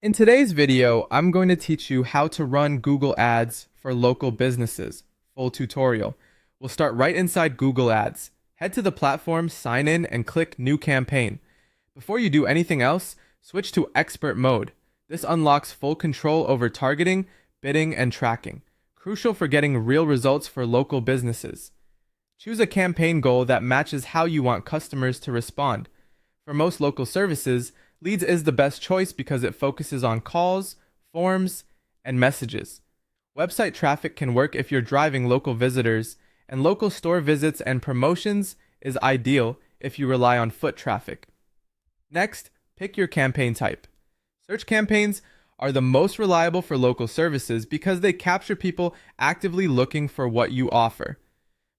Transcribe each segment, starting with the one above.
In today's video, I'm going to teach you how to run Google Ads for local businesses. Full tutorial. We'll start right inside Google Ads. Head to the platform, sign in, and click New Campaign. Before you do anything else, switch to Expert Mode. This unlocks full control over targeting, bidding, and tracking. Crucial for getting real results for local businesses. Choose a campaign goal that matches how you want customers to respond. For most local services, Leads is the best choice because it focuses on calls, forms, and messages. Website traffic can work if you're driving local visitors, and local store visits and promotions is ideal if you rely on foot traffic. Next, pick your campaign type. Search campaigns are the most reliable for local services because they capture people actively looking for what you offer.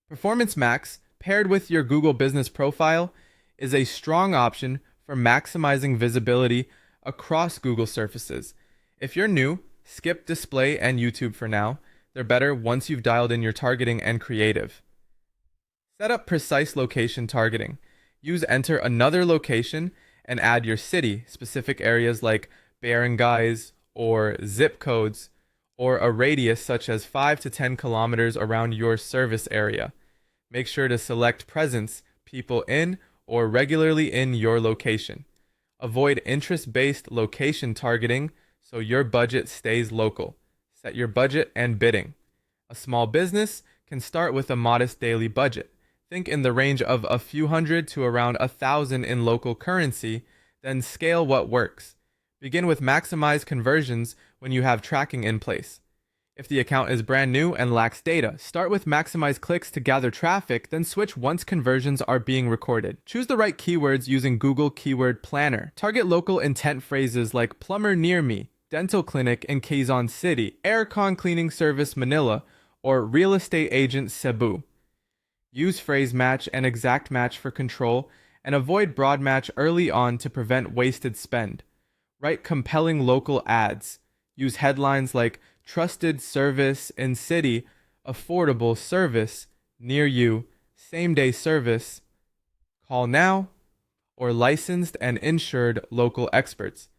Performance Max, paired with your Google Business Profile, is a strong option for maximizing visibility across Google surfaces. If you're new, skip display and YouTube for now. They're better once you've dialed in your targeting and creative. Set up precise location targeting. Use enter another location and add your city, specific areas like barangays or zip codes, or a radius such as 5 to 10 kilometers around your service area. Make sure to select presence, people in, or regularly in your location. Avoid interest-based location targeting so your budget stays local. Set your budget and bidding. A small business can start with a modest daily budget. Think in the range of a few hundred to around 1,000 in local currency, then scale what works. Begin with maximize conversions when you have tracking in place. If the account is brand new and lacks data, start with maximize clicks to gather traffic, then switch once conversions are being recorded. Choose the right keywords using Google Keyword Planner. Target local intent phrases like plumber near me, dental clinic in Quezon City, aircon cleaning service Manila, or real estate agent Cebu. Use phrase match and exact match for control, and avoid broad match early on to prevent wasted spend. Write compelling local ads. Use headlines like trusted service in city, affordable service near you, same-day service, call now, or licensed and insured local experts.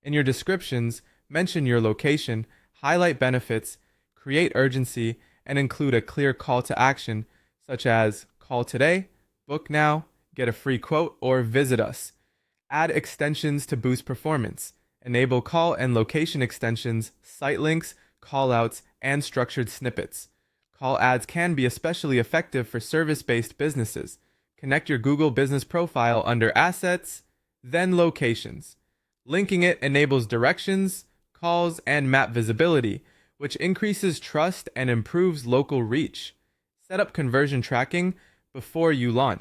In your descriptions, mention your location, highlight benefits, create urgency, and include a clear call to action, such as call today, book now, get a free quote, or visit us. Add extensions to boost performance. Enable call and location extensions, site links, callouts, and structured snippets. Call ads can be especially effective for service-based businesses. Connect your Google Business Profile under Assets, then Locations. Linking it enables directions, calls, and map visibility, which increases trust and improves local reach. Set up conversion tracking before you launch.